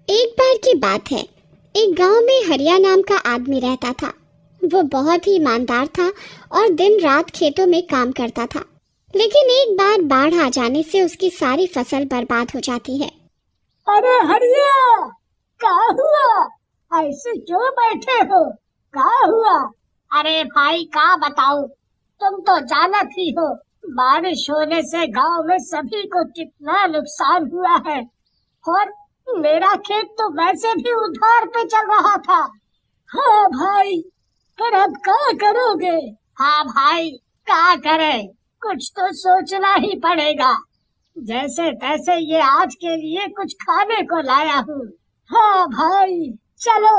एक बार की बात है, एक गांव में हरिया नाम का आदमी रहता था। वो बहुत ही ईमानदार था और दिन रात खेतों में काम करता था। लेकिन एक बार बाढ़ आ जाने से उसकी सारी फसल बर्बाद हो जाती है। अरे हरिया, क्या हुआ? ऐसे क्यों बैठे हो? क्या हुआ? अरे भाई क्या बताऊं, तुम तो जानत ही हो, बारिश होने से गांव में सभी को कितना नुकसान हुआ है। और मेरा खेत तो वैसे भी उधार पे चल रहा था। हाँ भाई, पर अब क्या करोगे? हाँ भाई, क्या करें, कुछ तो सोचना ही पड़ेगा। जैसे तैसे ये आज के लिए कुछ खाने को लाया हूँ। हाँ भाई, चलो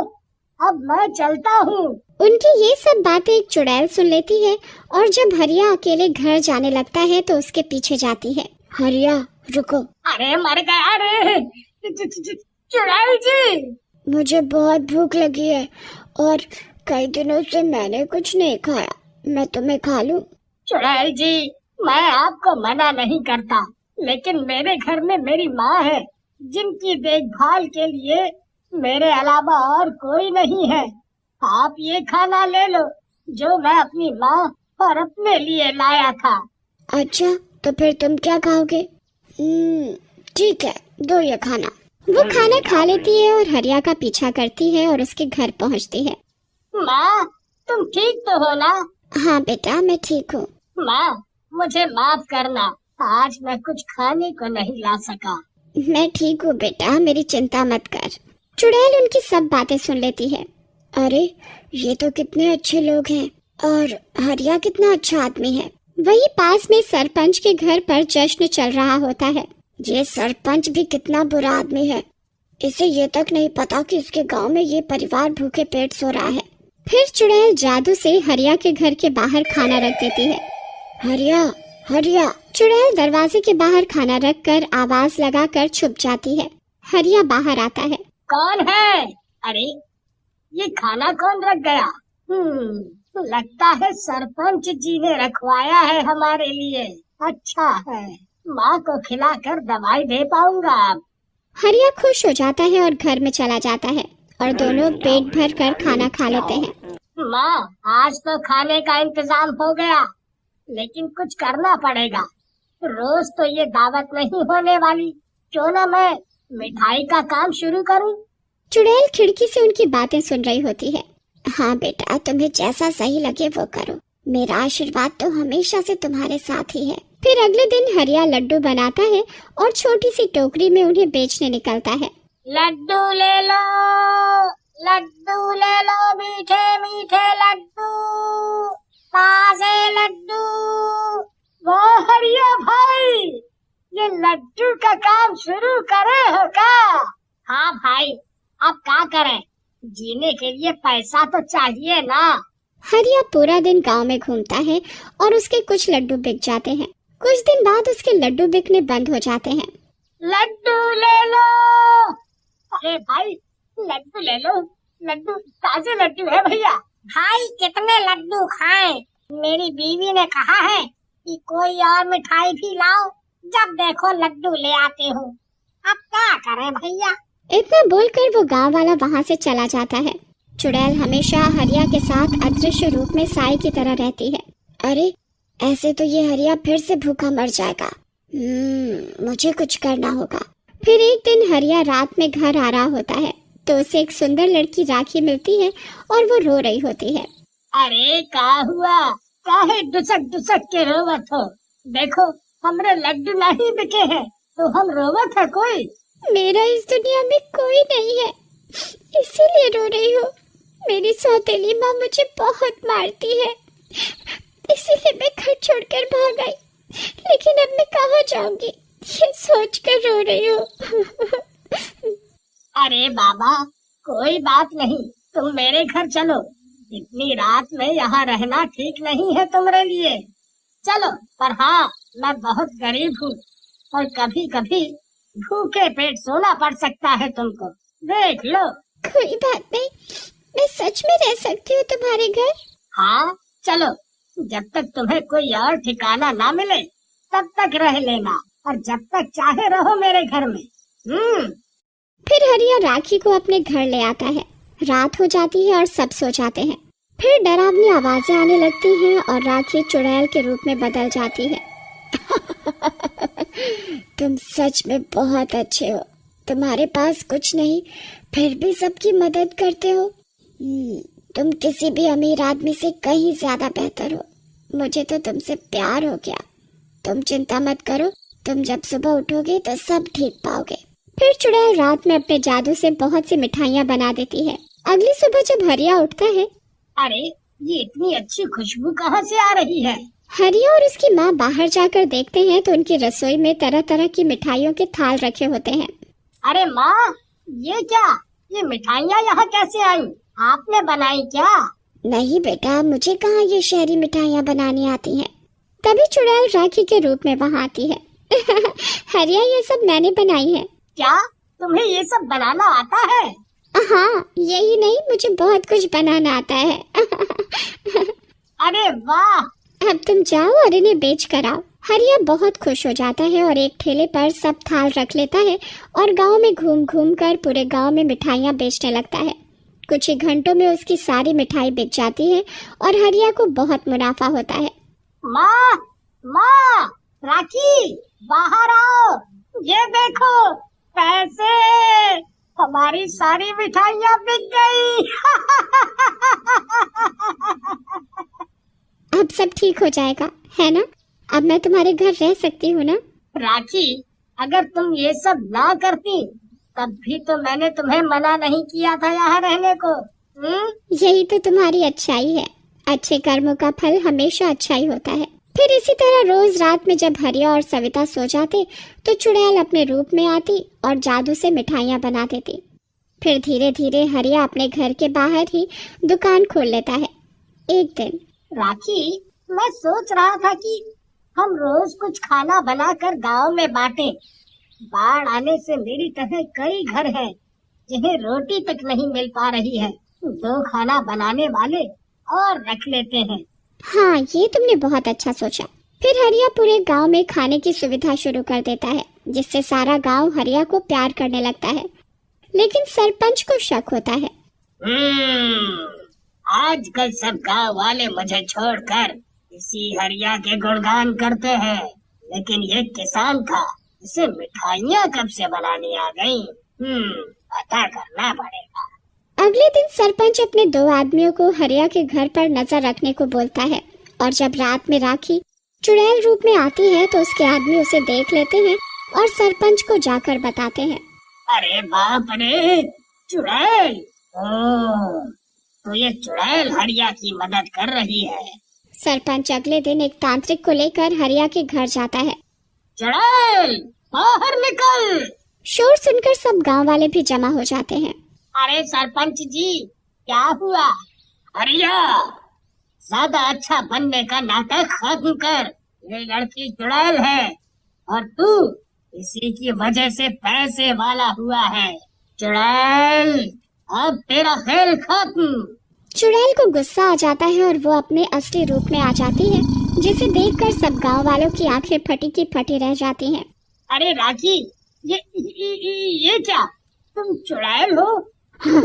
अब मैं चलता हूँ। उनकी ये सब बातें एक चुड़ैल सुन लेती है और जब हरिया अकेले घर जाने लगता है तो उसके पीछे जाती है। हरिया रुको। अरे मर गया रे चुड़ैल जी। मुझे बहुत भूख लगी है और कई दिनों से मैंने कुछ नहीं खाया, मैं तुम्हें खा लूं? चुड़ैल जी, मैं आपको मना नहीं करता, लेकिन मेरे घर में मेरी माँ है, जिनकी देखभाल के लिए मेरे अलावा और कोई नहीं है। आप ये खाना ले लो जो मैं अपनी माँ और अपने लिए लाया था। अच्छा, तो फिर तुम क्या खाओगे? ठीक है, दो ये खाना। वो खाना खा लेती है और हरिया का पीछा करती है और उसके घर पहुंचती है। माँ, तुम ठीक तो हो ना? हाँ बेटा, मैं ठीक हूँ। माँ, मुझे माफ करना, आज मैं कुछ खाने को नहीं ला सका। मैं ठीक हूँ बेटा, मेरी चिंता मत कर। चुड़ैल उनकी सब बातें सुन लेती है। अरे ये तो कितने अच्छे लोग हैं और हरिया कितना अच्छा आदमी है। वही पास में सरपंच के घर पर जश्न चल रहा होता है। ये सरपंच भी कितना बुरा आदमी है, इसे ये तक नहीं पता कि इसके गांव में ये परिवार भूखे पेट सो रहा है। फिर चुड़ैल जादू से हरिया के घर के बाहर खाना रख देती है। हरिया हरिया। चुड़ैल दरवाजे के बाहर खाना रख कर आवाज लगाकर छुप जाती है। हरिया बाहर आता है। कौन है? अरे ये खाना कौन रख गया? लगता है सरपंच जी ने रखवाया है हमारे लिए। अच्छा है, माँ को खिलाकर दवाई दे पाऊंगा अब। हरिया खुश हो जाता है और घर में चला जाता है और दोनों पेट भर कर खाना खा लेते हैं। माँ, आज तो खाने का इंतजाम हो गया, लेकिन कुछ करना पड़ेगा। रोज तो ये दावत नहीं होने वाली, क्यों ना मैं मिठाई का काम शुरू करूं? चुड़ैल खिड़की से उनकी बातें सुन रही होती है। हाँ बेटा, तुम्हें जैसा सही लगे वो करो, मेरा आशीर्वाद तो हमेशा से तुम्हारे साथ ही है। फिर अगले दिन हरिया लड्डू बनाता है और छोटी सी टोकरी में उन्हें बेचने निकलता है। लड्डू ले लो, लड्डू ले लो, मीठे मीठे लड्डू, ताजे लड्डू। वाह हरिया भाई, ये लड्डू का काम शुरू करे हो क्या? हाँ भाई, अब क्या करें, जीने के लिए पैसा तो चाहिए ना। हरिया पूरा दिन गांव में घूमता है और उसके कुछ लड्डू बिक जाते हैं। कुछ दिन बाद उसके लड्डू बिकने बंद हो जाते हैं। लड्डू ले लो। अरे भाई, लड्डू ले लो, लड्डू ताजे लड्डू है भैया। भाई कितने लड्डू खाएं? मेरी बीवी ने कहा है कि कोई और मिठाई भी लाओ, जब देखो लड्डू ले आते हो। अब क्या करें भैया? इतना बोलकर वो गांव वाला वहां से चला जाता है। चुड़ैल हमेशा हरिया के साथ अदृश्य रूप में साई की तरह रहती है। अरे ऐसे तो ये हरिया फिर से भूखा मर जाएगा। मुझे कुछ करना होगा। फिर एक दिन हरिया रात में घर आ रहा होता है तो उसे एक सुंदर लड़की राखी मिलती है और वो रो रही होती है। अरे क्या हुआ? काहे दुसक दुसक के रोवत हो? देखो हमरे लड्डू नहीं बिके हैं तो हम रोवत है कोई? मेरा इस दुनिया में कोई नहीं है, इसीलिए रो रही हूँ। मेरी सौतेली माँ मुझे बहुत मारती है, इसीलिए मैं घर छोड़कर भाग आई। लेकिन अब मैं कहाँ जाऊंगी, ये सोचकर रो रही हूँ। अरे बाबा, कोई बात नहीं, तुम मेरे घर चलो। इतनी रात में यहाँ रहना ठीक नहीं है तुम्हारे लिए। चलो, पर हाँ, मैं बहुत गरीब हूँ और कभी कभी भूखे पेट सोना पड़ सकता है तुमको, देख लो। कोई बात नहीं, मैं सच में रह सकती हूँ तुम्हारे घर। हाँ चलो, जब तक तुम्हें कोई और ठिकाना ना मिले तब तक रह लेना, और जब तक चाहे रहो मेरे घर में। फिर हरिया राखी को अपने घर ले आता है। रात हो जाती है और सब सो जाते हैं। फिर डरावनी आवाजें आने लगती हैं और राखी चुड़ैल के रूप में बदल जाती है। तुम सच में बहुत अच्छे हो। तुम्हारे पास कुछ नहीं, फिर भी सबकी मदद करते हो। तुम किसी भी अमीर आदमी से कहीं ज्यादा बेहतर हो। मुझे तो तुमसे प्यार हो गया। तुम चिंता मत करो, तुम जब सुबह उठोगे तो सब ठीक पाओगे। फिर चुड़ैल रात में अपने जादू से बहुत सी मिठाइयाँ बना देती है। अगली सुबह जब हरिया उठता है, अरे ये इतनी अच्छी खुशबू कहाँ से आ रही है? हरिया और उसकी माँ बाहर जाकर देखते हैं तो उनकी रसोई में तरह तरह की मिठाइयों के थाल रखे होते हैं। अरे माँ, ये क्या? ये मिठाइयाँ यहाँ कैसे आई? आपने बनाई क्या? नहीं बेटा, मुझे कहाँ ये शहरी मिठाइयाँ बनानी आती हैं। तभी चुड़ैल राखी के रूप में वहाँ आती है। हरिया, ये सब मैंने बनाई है। क्या तुम्हें ये सब बनाना आता है? हाँ, यही नहीं, मुझे बहुत कुछ बनाना आता है। अरे वाह! अब तुम जाओ और इन्हें बेच कर आओ। हरिया बहुत खुश हो जाता है और एक ठेले पर सब थाल रख लेता है और गांव में घूम घूम कर पूरे गांव में मिठाइयाँ बेचने लगता है। कुछ ही घंटों में उसकी सारी मिठाई बिक जाती है और हरिया को बहुत मुनाफा होता है। माँ, माँ, राखी, बाहर आओ। ये देखो पैसे, हमारी सारी मिठाइयाँ बिक गई। अब सब ठीक हो जाएगा, है ना? अब मैं तुम्हारे घर रह सकती हूँ ना? राखी, अगर तुम ये सब ना करती तब भी तो मैंने तुम्हें मना नहीं किया था यहाँ रहने को। यही तो तुम्हारी अच्छाई है। अच्छे कर्मों का फल हमेशा अच्छा ही होता है। फिर इसी तरह रोज रात में जब हरिया और सविता सो जाते तो चुड़ैल अपने रूप में आती और जादू से मिठाइयाँ बना देती। फिर धीरे धीरे हरिया अपने घर के बाहर ही दुकान खोल लेता है। एक दिन, राखी, मैं सोच रहा था कि हम रोज कुछ खाना बनाकर गांव में बांटें। बाढ़ आने से मेरी तरह कई घर हैं जिन्हें रोटी तक नहीं मिल पा रही है। 2 खाना बनाने वाले और रख लेते हैं। हाँ, ये तुमने बहुत अच्छा सोचा। फिर हरिया पूरे गांव में खाने की सुविधा शुरू कर देता है, जिससे सारा गांव हरिया को प्यार करने लगता है। लेकिन सरपंच को शक होता है। आजकल सब गांव वाले मुझे छोड़कर इसी हरिया के गुणगान करते हैं, लेकिन ये किसान था, इसे मिठाइयाँ कब से बनानी आ गई? पता करना पड़ेगा। अगले दिन सरपंच अपने 2 आदमियों को हरिया के घर पर नजर रखने को बोलता है और जब रात में राखी चुड़ैल रूप में आती है तो उसके आदमी उसे देख लेते हैं और सरपंच को जाकर बताते हैं। अरे बाप रे, चुड़ैल! तो ये चुड़ैल हरिया की मदद कर रही है। सरपंच अगले दिन एक तांत्रिक को लेकर हरिया के घर जाता है। चुड़ैल, बाहर निकल! शोर सुनकर सब गांव वाले भी जमा हो जाते हैं। अरे सरपंच जी, क्या हुआ? हरिया, ज्यादा अच्छा बनने का नाटक खत्म कर। ये लड़की चुड़ैल है और तू इसी की वजह से पैसे वाला हुआ है। चुड़ैल, अब तेरा खेल खत्म। चुड़ैल को गुस्सा आ जाता है और वो अपने असली रूप में आ जाती है, जिसे देखकर सब गांव वालों की आंखें फटी की फटी रह जाती हैं। अरे राखी, ये क्या? तुम चुड़ैल हो? हाँ,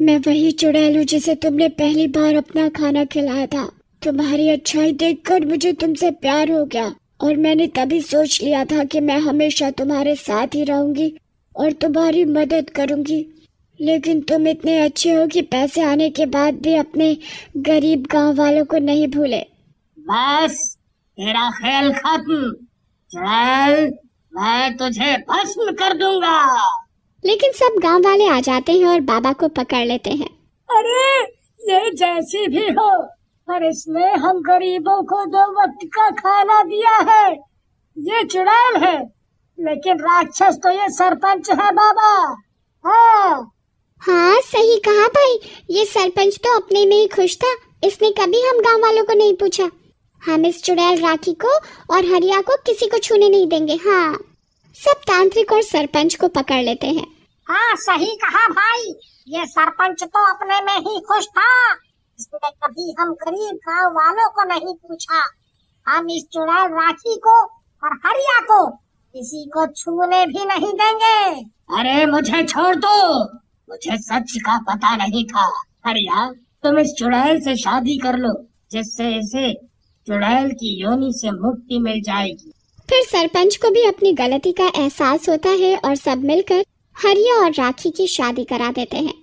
मैं वही चुड़ैल हूँ जिसे तुमने पहली बार अपना खाना खिलाया था। तुम्हारी अच्छाई देखकर मुझे तुमसे प्यार हो गया और मैंने तभी सोच लिया था कि मैं हमेशा तुम्हारे साथ ही रहूंगी और तुम्हारी मदद करूंगी। लेकिन तुम इतने अच्छे हो कि पैसे आने के बाद भी अपने गरीब गांव वालों को नहीं भूले। बस तेरा खेल खत्म। चुड़ैल, मैं तुझे भस्म कर दूंगा। लेकिन सब गांव वाले आ जाते हैं और बाबा को पकड़ लेते हैं। अरे ये जैसी भी हो, पर इसने हम गरीबों को 2 वक्त का खाना दिया है। ये चुड़ैल है, लेकिन राक्षस तो ये सरपंच है बाबा। हाँ, सही कहा भाई। ये सरपंच तो अपने में ही खुश था। इसने कभी हम गांव वालों को नहीं पूछा। हम इस चुड़ैल राखी को और हरिया को किसी को छूने नहीं देंगे। हाँ, सब तांत्रिक और सरपंच को पकड़ लेते हैं। हाँ, सही कहा भाई। ये सरपंच तो अपने में ही खुश था। इसने कभी हम गरीब गांव वालों को नहीं पूछा। हम इस चुड़ैल राखी को और हरिया को किसी को छूने भी नहीं देंगे। अरे मुझे छोड़ दो, मुझे सच का पता नहीं था। हरिया, तुम इस चुड़ैल से शादी कर लो, जिससे इसे चुड़ैल की योनि से मुक्ति मिल जाएगी। फिर सरपंच को भी अपनी गलती का एहसास होता है और सब मिलकर हरिया और राखी की शादी करा देते हैं।